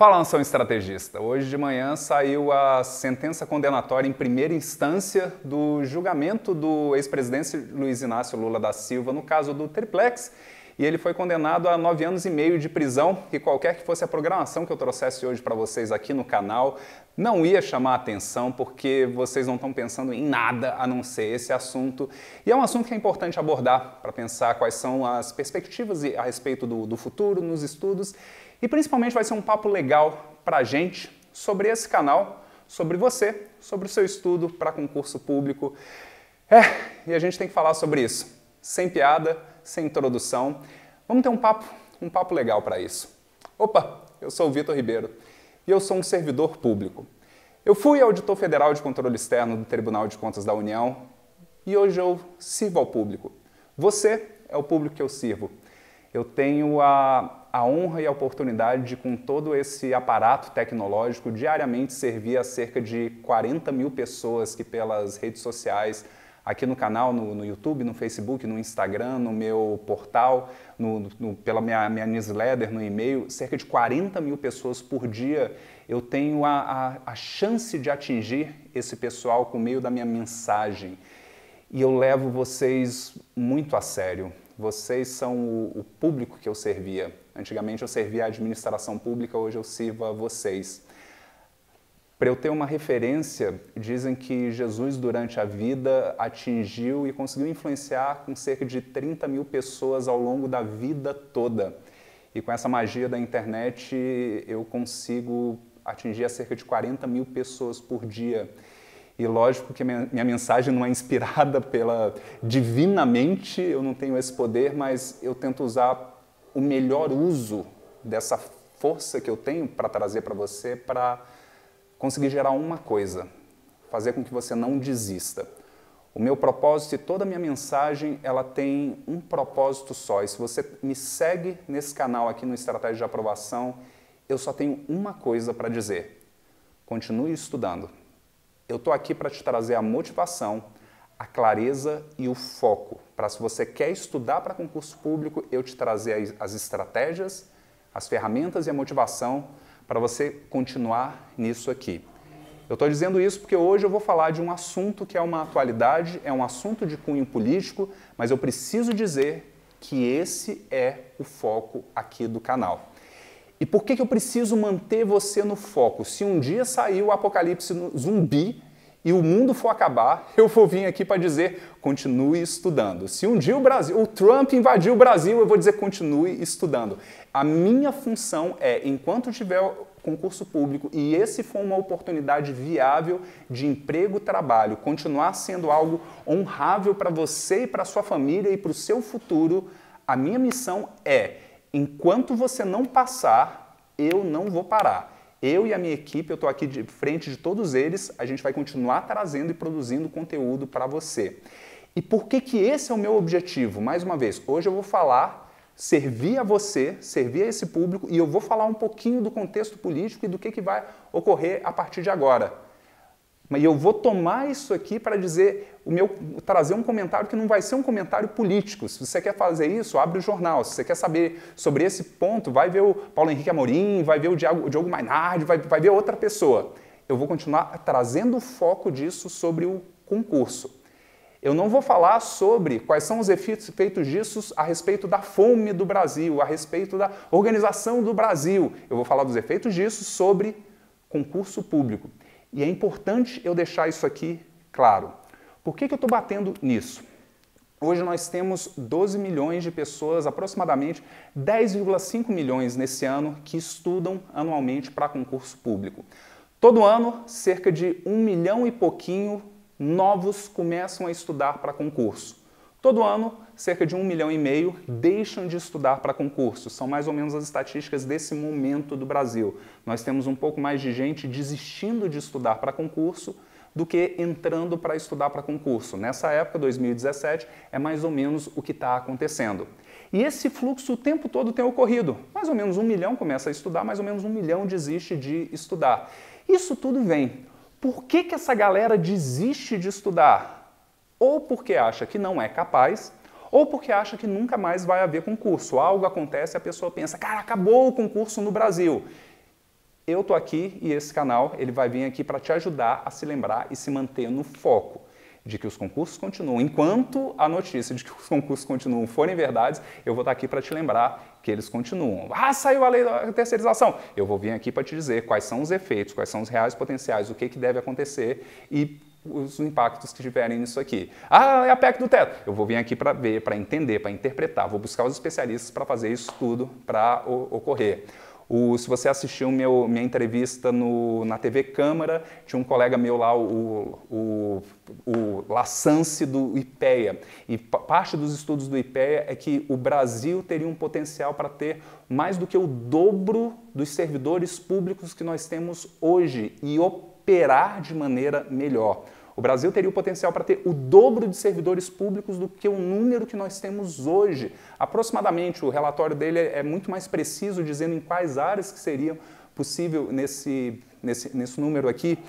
Fala, nação estrategista. Hoje de manhã saiu a sentença condenatória em primeira instância do julgamento do ex-presidente Luiz Inácio Lula da Silva no caso do Triplex, e ele foi condenado a 9 anos e meio de prisão, e qualquer que fosse a programação que eu trouxesse hoje para vocês aqui no canal não ia chamar a atenção, porque vocês não estão pensando em nada a não ser esse assunto. E é um assunto que é importante abordar para pensar quais são as perspectivas a respeito do futuro nos estudos. E principalmente vai ser um papo legal para a gente sobre esse canal, sobre você, sobre o seu estudo para concurso público. E a gente tem que falar sobre isso, sem piada, sem introdução. Vamos ter um papo legal para isso. Opa, eu sou o Vitor Ribeiro e eu sou um servidor público. Eu fui auditor federal de controle externo do Tribunal de Contas da União e hoje eu sirvo ao público. Você é o público que eu sirvo. Eu tenho a honra e a oportunidade de, com todo esse aparato tecnológico, diariamente servir a cerca de 40 mil pessoas que pelas redes sociais, aqui no canal, no YouTube, no Facebook, no Instagram, no meu portal, pela minha newsletter, no e-mail, cerca de 40 mil pessoas por dia, eu tenho a chance de atingir esse pessoal por meio da minha mensagem. E eu levo vocês muito a sério. Vocês são o público que eu servia. Antigamente eu servia a administração pública, hoje eu sirvo a vocês. Para eu ter uma referência, dizem que Jesus durante a vida atingiu e conseguiu influenciar com cerca de 30 mil pessoas ao longo da vida toda. E com essa magia da internet eu consigo atingir a cerca de 40 mil pessoas por dia. E lógico que minha mensagem não é inspirada divinamente, eu não tenho esse poder, mas eu tento usar o melhor uso dessa força que eu tenho para trazer para você, para conseguir gerar uma coisa, fazer com que você não desista. O meu propósito e toda a minha mensagem, ela tem um propósito só. E se você me segue nesse canal aqui no Estratégia de Aprovação, eu só tenho uma coisa para dizer. Continue estudando. Eu estou aqui para te trazer a motivação, a clareza e o foco. Para se você quer estudar para concurso público, eu te trazer as estratégias, as ferramentas e a motivação para você continuar nisso aqui. Eu estou dizendo isso porque hoje eu vou falar de um assunto que é uma atualidade, é um assunto de cunho político, mas eu preciso dizer que esse é o foco aqui do canal. E por que eu preciso manter você no foco? Se um dia sair o apocalipse zumbi e o mundo for acabar, eu vou vir aqui para dizer, continue estudando. Se um dia o Trump invadir o Brasil, eu vou dizer, continue estudando. A minha função é, enquanto tiver concurso público e esse for uma oportunidade viável de emprego, trabalho, continuar sendo algo honrável para você e para sua família e para o seu futuro, a minha missão é, enquanto você não passar, eu não vou parar. Eu e a minha equipe, eu estou aqui de frente de todos eles, a gente vai continuar trazendo e produzindo conteúdo para você. E por que esse é o meu objetivo? Mais uma vez, hoje eu vou falar, servir a você, servir a esse público, e eu vou falar um pouquinho do contexto político e do que vai ocorrer a partir de agora. Mas eu vou tomar isso aqui para dizer, trazer um comentário que não vai ser um comentário político. Se você quer fazer isso, abre o jornal. Se você quer saber sobre esse ponto, vai ver o Paulo Henrique Amorim, vai ver o Diogo Mainardi, vai ver outra pessoa. Eu vou continuar trazendo o foco disso sobre o concurso. Eu não vou falar sobre quais são os efeitos disso a respeito da fome do Brasil, a respeito da organização do Brasil. Eu vou falar dos efeitos disso sobre concurso público. E é importante eu deixar isso aqui claro. Por que eu estou batendo nisso? Hoje nós temos 12 milhões de pessoas, aproximadamente 10,5 milhões nesse ano, que estudam anualmente para concurso público. Todo ano, cerca de 1 milhão e pouquinho novos começam a estudar para concurso. Todo ano, cerca de 1,5 milhão deixam de estudar para concurso. São mais ou menos as estatísticas desse momento do Brasil. Nós temos um pouco mais de gente desistindo de estudar para concurso do que entrando para estudar para concurso. Nessa época, 2017, é mais ou menos o que está acontecendo. E esse fluxo o tempo todo tem ocorrido. Mais ou menos 1 milhão começa a estudar, mais ou menos 1 milhão desiste de estudar. Isso tudo vem. Por que essa galera desiste de estudar? Ou porque acha que não é capaz, ou porque acha que nunca mais vai haver concurso. Algo acontece e a pessoa pensa, cara, acabou o concurso no Brasil. eu tô aqui e esse canal ele vai vir aqui para te ajudar a se lembrar e se manter no foco de que os concursos continuam. Enquanto a notícia de que os concursos continuam forem verdades, eu vou estar aqui para te lembrar que eles continuam. Ah, saiu a lei da terceirização. Eu vou vir aqui para te dizer quais são os efeitos, quais são os reais potenciais, o que deve acontecer e os impactos que tiverem nisso aqui. Ah, é a PEC do teto. Eu vou vir aqui para ver, para entender, para interpretar. Vou buscar os especialistas para fazer isso tudo para ocorrer. Se você assistiu minha entrevista na TV Câmara, tinha um colega meu lá, o Lassance do IPEA. E parte dos estudos do IPEA é que o Brasil teria um potencial para ter mais do que o dobro dos servidores públicos que nós temos hoje e operar de maneira melhor. O Brasil teria o potencial para ter o dobro de servidores públicos do que o número que nós temos hoje. Aproximadamente, o relatório dele é muito mais preciso, dizendo em quais áreas que seriam possível nesse número aqui.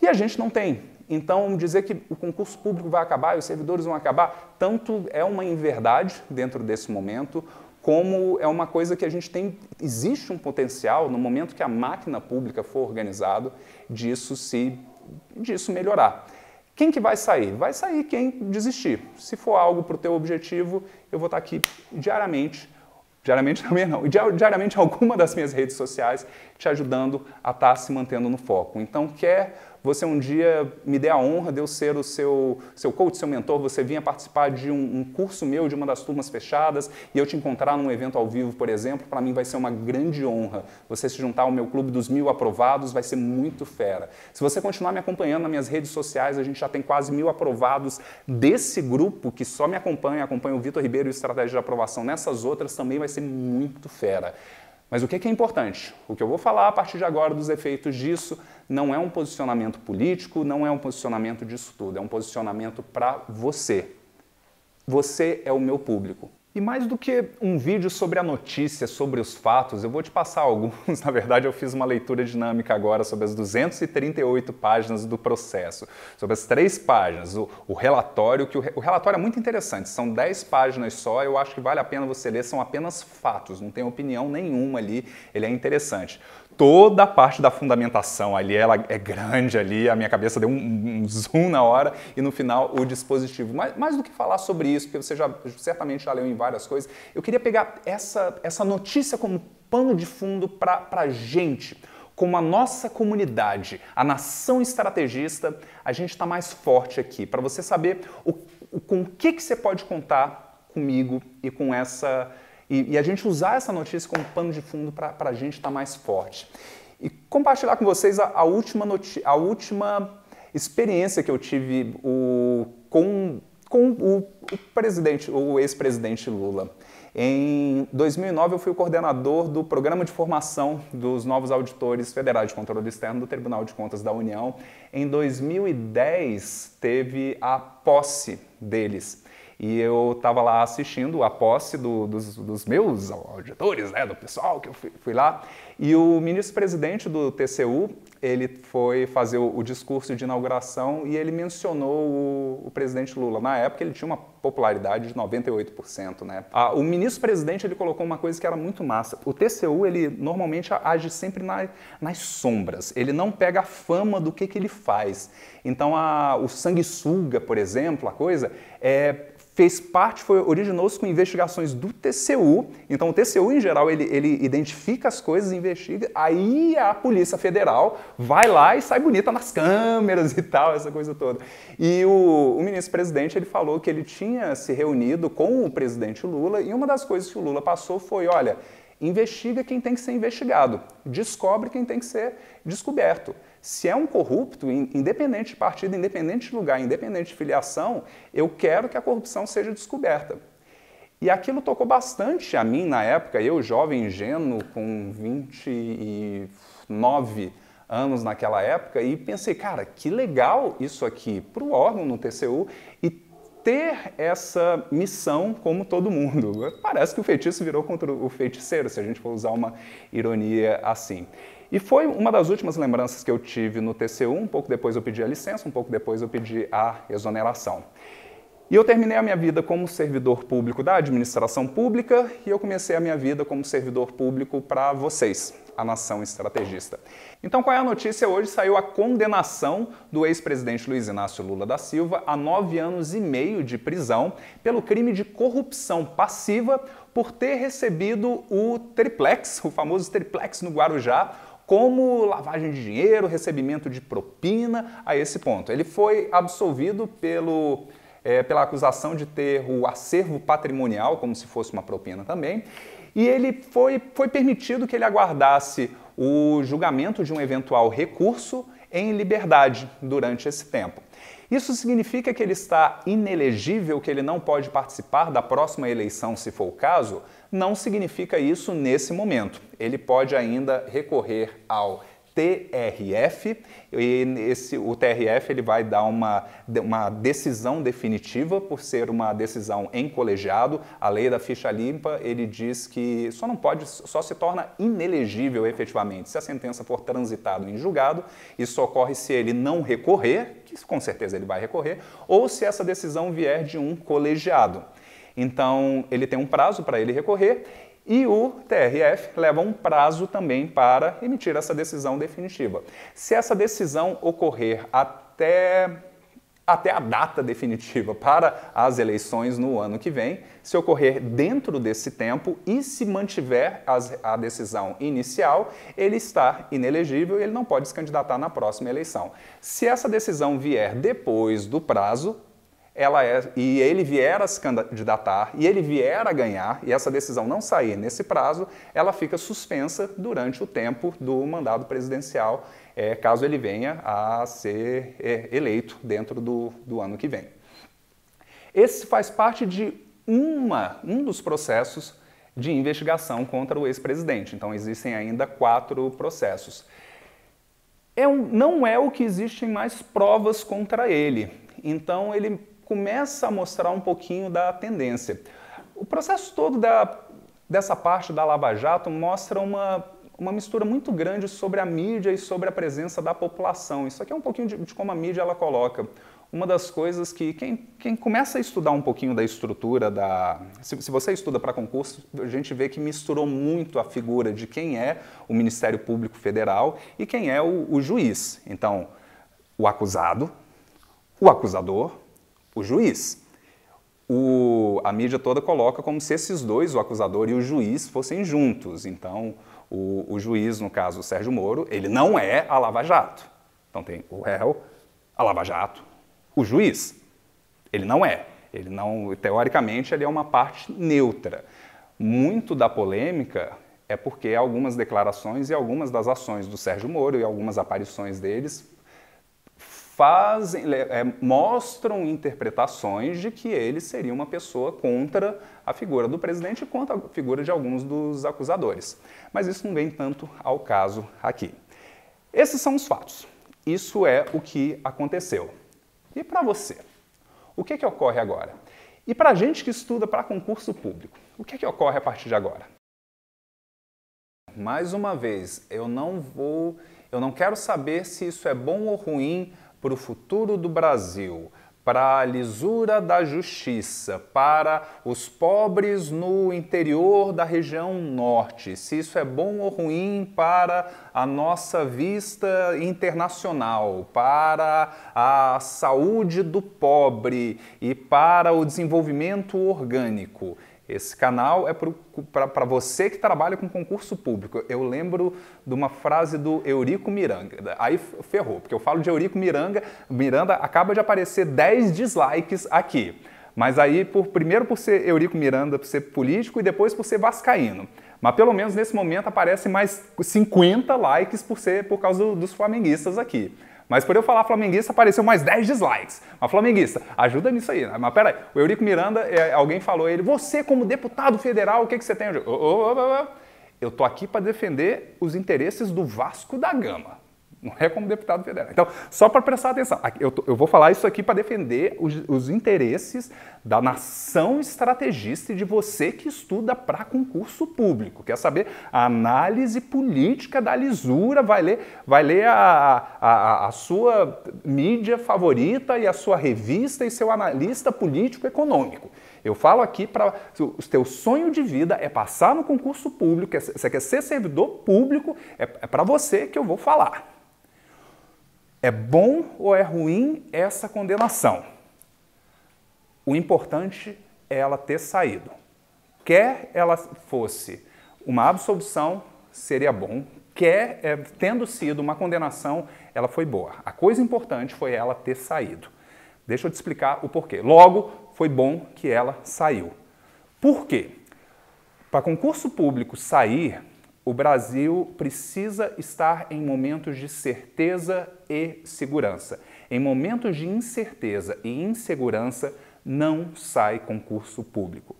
E a gente não tem. Então, dizer que o concurso público vai acabar e os servidores vão acabar, tanto é uma inverdade dentro desse momento, como é uma coisa que a gente tem, existe um potencial, no momento que a máquina pública for organizada, disso melhorar. Quem que vai sair? Vai sair quem desistir. Se for algo para o teu objetivo, eu vou estar aqui diariamente também não, diariamente em alguma das minhas redes sociais, te ajudando a estar se mantendo no foco. Então, quer você um dia me dê a honra de eu ser o seu coach, seu mentor, você vinha participar de um curso meu, de uma das turmas fechadas, e eu te encontrar num evento ao vivo, por exemplo, para mim vai ser uma grande honra. Você se juntar ao meu clube dos 1000 aprovados vai ser muito fera. Se você continuar me acompanhando nas minhas redes sociais, a gente já tem quase 1000 aprovados desse grupo que só me acompanha o Vitor Ribeiro e o Estratégia de Aprovação. Nessas outras também vai ser muito fera. Mas o que é importante? O que eu vou falar a partir de agora dos efeitos disso não é um posicionamento político, não é um posicionamento disso tudo, é um posicionamento para você. Você é o meu público. E mais do que um vídeo sobre a notícia, sobre os fatos, eu vou te passar alguns. Na verdade, eu fiz uma leitura dinâmica agora sobre as 238 páginas do processo, sobre as 3 páginas, o relatório, que o relatório é muito interessante, são 10 páginas só, eu acho que vale a pena você ler, são apenas fatos, não tem opinião nenhuma ali, ele é interessante. Toda a parte da fundamentação ali, ela é grande ali, a minha cabeça deu um zoom na hora e no final o dispositivo. Mas mais do que falar sobre isso, porque você certamente já leu em várias coisas, eu queria pegar essa notícia como pano de fundo para a gente, como a nossa comunidade, a nação estrategista, a gente está mais forte aqui, para você saber com o que você pode contar comigo e com essa... E a gente usar essa notícia como pano de fundo para a gente estar mais forte. E compartilhar com vocês a última experiência que eu tive com o ex-presidente Lula. Em 2009 eu fui o coordenador do programa de formação dos novos auditores federais de controle externo do Tribunal de Contas da União. Em 2010 teve a posse deles. E eu estava lá assistindo a posse dos meus auditores, né, do pessoal que eu fui lá. E o ministro-presidente do TCU, ele foi fazer o discurso de inauguração e ele mencionou o presidente Lula. Na época ele tinha uma popularidade de 98%, né? O ministro-presidente ele colocou uma coisa que era muito massa. O TCU, ele normalmente age sempre nas sombras. Ele não pega a fama do que ele faz. Então o sanguessuga, por exemplo, a coisa originou-se com investigações do TCU, então o TCU em geral ele identifica as coisas, investiga, aí a Polícia Federal vai lá e sai bonita nas câmeras e tal, essa coisa toda. E o ministro-presidente ele falou que ele tinha se reunido com o presidente Lula e uma das coisas que o Lula passou foi, olha, investiga quem tem que ser investigado, descobre quem tem que ser descoberto. Se é um corrupto, independente de partido, independente de lugar, independente de filiação, eu quero que a corrupção seja descoberta. E aquilo tocou bastante a mim na época, eu jovem ingênuo, com 29 anos naquela época, e pensei, cara, que legal isso aqui para o órgão no TCU e ter essa missão como todo mundo. Parece que o feitiço virou contra o feiticeiro, se a gente for usar uma ironia assim. E foi uma das últimas lembranças que eu tive no TCU, um pouco depois eu pedi a licença, um pouco depois eu pedi a exoneração. E eu terminei a minha vida como servidor público da administração pública e eu comecei a minha vida como servidor público para vocês, a nação estrategista. Então, qual é a notícia hoje? Saiu a condenação do ex-presidente Luiz Inácio Lula da Silva a 9 anos e meio de prisão pelo crime de corrupção passiva por ter recebido o triplex, o famoso triplex no Guarujá, como lavagem de dinheiro, recebimento de propina, a esse ponto. Ele foi absolvido pela acusação de ter o acervo patrimonial, como se fosse uma propina também, e ele foi permitido que ele aguardasse o julgamento de um eventual recurso em liberdade durante esse tempo. Isso significa que ele está inelegível, que ele não pode participar da próxima eleição, se for o caso? Não significa isso nesse momento. Ele pode ainda recorrer ao TRF, e o TRF ele vai dar uma decisão definitiva por ser uma decisão em colegiado. A lei da ficha limpa, ele diz que só se torna inelegível efetivamente se a sentença for transitada em julgado. Isso ocorre se ele não recorrer, que com certeza ele vai recorrer, ou se essa decisão vier de um colegiado. Então, ele tem um prazo para ele recorrer. E o TRF leva um prazo também para emitir essa decisão definitiva. Se essa decisão ocorrer até a data definitiva para as eleições no ano que vem, se ocorrer dentro desse tempo e se mantiver a decisão inicial, ele está inelegível e ele não pode se candidatar na próxima eleição. Se essa decisão vier depois do prazo, e ele vier a se candidatar, e ele vier a ganhar, e essa decisão não sair nesse prazo, ela fica suspensa durante o tempo do mandato presidencial, caso ele venha a ser eleito dentro do ano que vem. Esse faz parte de um dos processos de investigação contra o ex-presidente. Então, existem ainda 4 processos. Não é o que existem mais provas contra ele. Então, ele começa a mostrar um pouquinho da tendência. O processo todo dessa parte da Lava Jato mostra uma mistura muito grande sobre a mídia e sobre a presença da população. Isso aqui é um pouquinho de como a mídia ela coloca. Uma das coisas que quem começa a estudar um pouquinho da estrutura se você estuda para concurso, a gente vê que misturou muito a figura de quem é o Ministério Público Federal e quem é o juiz. Então, o acusado, o acusador, o juiz. A mídia toda coloca como se esses dois, o acusador e o juiz, fossem juntos. Então, o juiz, no caso, o Sérgio Moro, ele não é a Lava Jato. Então tem o réu, a Lava Jato, o juiz. Ele não é. Ele não, teoricamente, ele é uma parte neutra. Muito da polêmica é porque algumas declarações e algumas das ações do Sérgio Moro e algumas aparições deles mostram interpretações de que ele seria uma pessoa contra a figura do presidente e contra a figura de alguns dos acusadores. Mas isso não vem tanto ao caso aqui. Esses são os fatos. Isso é o que aconteceu. E para você? O que ocorre agora? E para a gente que estuda para concurso público, o que ocorre a partir de agora? Mais uma vez, eu não quero saber se isso é bom ou ruim para o futuro do Brasil, para a lisura da justiça, para os pobres no interior da região norte, se isso é bom ou ruim para a nossa vista internacional, para a saúde do pobre e para o desenvolvimento orgânico. Esse canal é para você que trabalha com concurso público. Eu lembro de uma frase do Eurico Miranda. Aí ferrou, porque eu falo de Eurico Miranda, acaba de aparecer 10 dislikes aqui. Mas aí, primeiro por ser Eurico Miranda, por ser político, e depois por ser vascaíno. Mas pelo menos nesse momento aparece mais 50 likes por causa dos flamenguistas aqui. Mas por eu falar flamenguista, apareceu mais 10 dislikes. Mas flamenguista, ajuda nisso aí. Mas peraí, o Eurico Miranda, alguém falou a ele, você como deputado federal, o que você tem? Eu tô aqui para defender os interesses do Vasco da Gama. Não é como deputado federal. Então, só para prestar atenção, eu vou falar isso aqui para defender os interesses da nação estrategista e de você que estuda para concurso público. Quer saber a análise política da lisura, vai ler a sua mídia favorita e a sua revista e seu analista político-econômico. Eu falo aqui para o teu sonho de vida é passar no concurso público, você quer ser servidor público, é para você que eu vou falar. É bom ou é ruim essa condenação? O importante é ela ter saído. Quer ela fosse uma absolvição, seria bom. Tendo sido uma condenação, ela foi boa. A coisa importante foi ela ter saído. Deixa eu te explicar o porquê. Logo, foi bom que ela saiu. Por quê? Para concurso público sair, o Brasil precisa estar em momentos de certeza e segurança. Em momentos de incerteza e insegurança, não sai concurso público.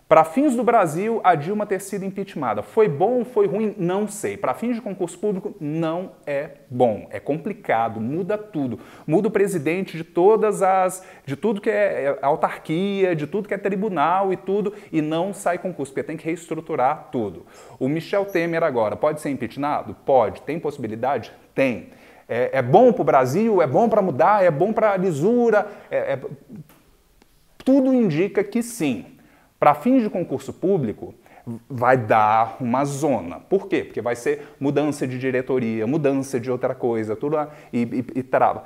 Para fins do Brasil, a Dilma ter sido impeachmentada. Foi bom ou foi ruim? Não sei. Para fins de concurso público, não é bom. É complicado, muda tudo. Muda o presidente de tudo que é autarquia, de tudo que é tribunal e tudo, e não sai concurso, porque tem que reestruturar tudo. O Michel Temer agora, pode ser impeachmentado? Pode. Tem possibilidade? Tem. É bom para o Brasil? É bom para mudar? É bom para a lisura? Tudo indica que sim. Para fins de concurso público, vai dar uma zona. Por quê? Porque vai ser mudança de diretoria, mudança de outra coisa, tudo e trava.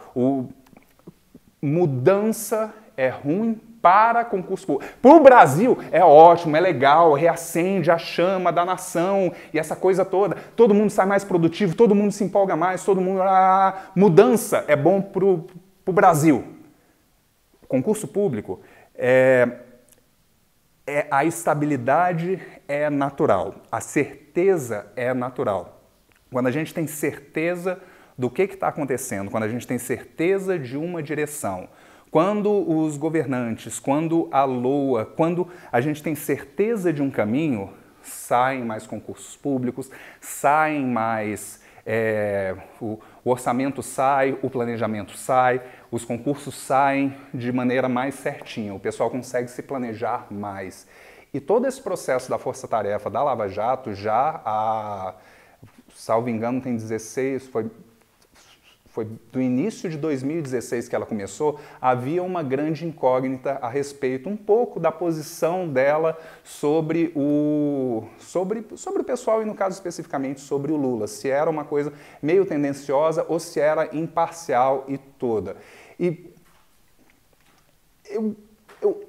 Mudança é ruim para concurso público. Para o Brasil é ótimo, é legal, reacende a chama da nação e essa coisa toda. Todo mundo sai mais produtivo, todo mundo se empolga mais, todo mundo... mudança é bom para o Brasil. Concurso público a estabilidade é natural, a certeza é natural. Quando a gente tem certeza do que está acontecendo, quando a gente tem certeza de uma direção, quando os governantes, quando a LOA, quando a gente tem certeza de um caminho, saem mais concursos públicos, saem mais... o orçamento sai, o planejamento sai, os concursos saem de maneira mais certinha, o pessoal consegue se planejar mais. E todo esse processo da Força-Tarefa da Lava Jato salvo engano, tem 16, foi do início de 2016 que ela começou, havia uma grande incógnita a respeito um pouco da posição dela sobre o pessoal e, no caso especificamente, sobre o Lula. Se era uma coisa meio tendenciosa ou se era imparcial e toda. E eu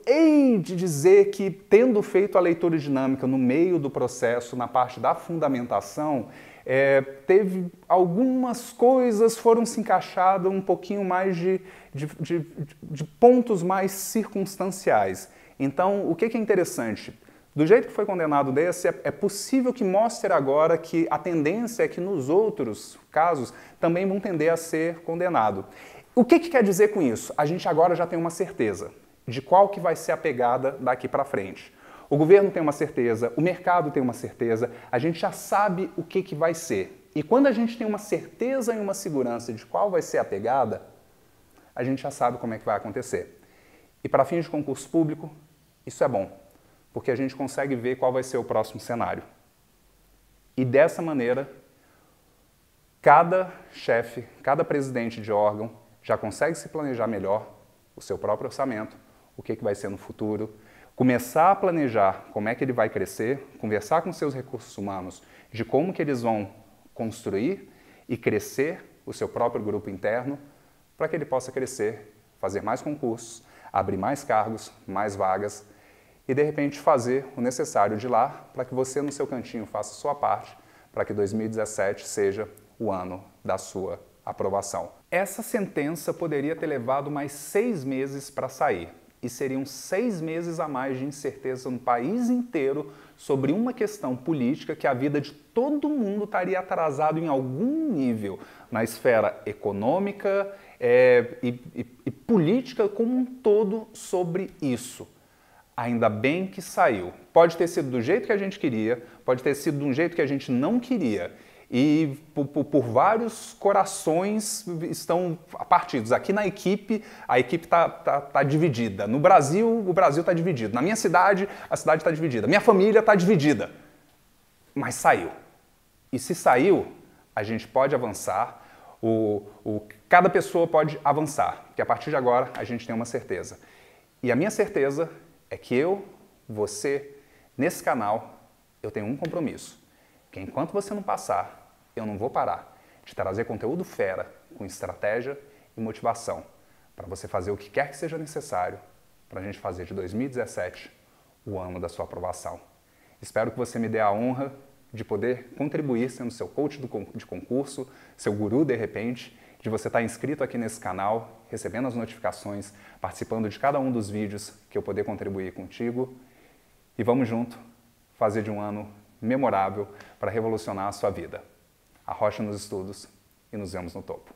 hei de dizer que, tendo feito a leitura dinâmica no meio do processo, na parte da fundamentação, teve algumas coisas foram se encaixando um pouquinho mais de pontos mais circunstanciais. Então, o que é interessante? Do jeito que foi condenado desse, é possível que mostre agora que a tendência é que nos outros casos também vão tender a ser condenado. O que quer dizer com isso? A gente agora já tem uma certeza de qual que vai ser a pegada daqui para frente. O governo tem uma certeza, o mercado tem uma certeza, a gente já sabe o que vai ser. E quando a gente tem uma certeza e uma segurança de qual vai ser a pegada, a gente já sabe como é que vai acontecer. E para fins de concurso público, isso é bom, porque a gente consegue ver qual vai ser o próximo cenário. E dessa maneira, cada chefe, cada presidente de órgão já consegue se planejar melhor o seu próprio orçamento, o que vai ser no futuro, começar a planejar como é que ele vai crescer, conversar com seus recursos humanos de como que eles vão construir e crescer o seu próprio grupo interno para que ele possa crescer, fazer mais concursos, abrir mais cargos, mais vagas e, de repente, fazer o necessário de lá para que você, no seu cantinho, faça a sua parte para que 2017 seja o ano da sua aprovação. Essa sentença poderia ter levado mais 6 meses para sair. E seriam 6 meses a mais de incerteza no país inteiro sobre uma questão política que a vida de todo mundo estaria atrasado em algum nível, na esfera econômica e política como um todo sobre isso. Ainda bem que saiu. Pode ter sido do jeito que a gente queria, pode ter sido de um jeito que a gente não queria. e por vários corações estão partidos. Aqui na equipe, a equipe está dividida. No Brasil, o Brasil está dividido. Na minha cidade, a cidade está dividida. Minha família está dividida. Mas saiu. E se saiu, a gente pode avançar, cada pessoa pode avançar, porque a partir de agora a gente tem uma certeza. E a minha certeza é que você, nesse canal, eu tenho um compromisso, que enquanto você não passar, eu não vou parar de trazer conteúdo fera, com estratégia e motivação, para você fazer o que quer que seja necessário para a gente fazer de 2017 o ano da sua aprovação. Espero que você me dê a honra de poder contribuir sendo seu coach de concurso, seu guru de repente, de você estar inscrito aqui nesse canal, recebendo as notificações, participando de cada um dos vídeos que eu poder contribuir contigo. E vamos junto fazer de um ano memorável para revolucionar a sua vida. Arrocha nos estudos e nos vemos no topo.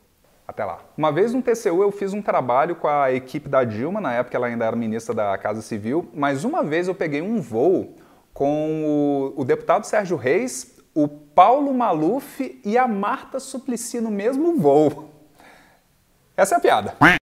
Até lá. Uma vez no TCU eu fiz um trabalho com a equipe da Dilma, na época ela ainda era ministra da Casa Civil, mas uma vez eu peguei um voo com o deputado Sérgio Reis, o Paulo Maluf e a Marta Suplicy no mesmo voo. Essa é a piada.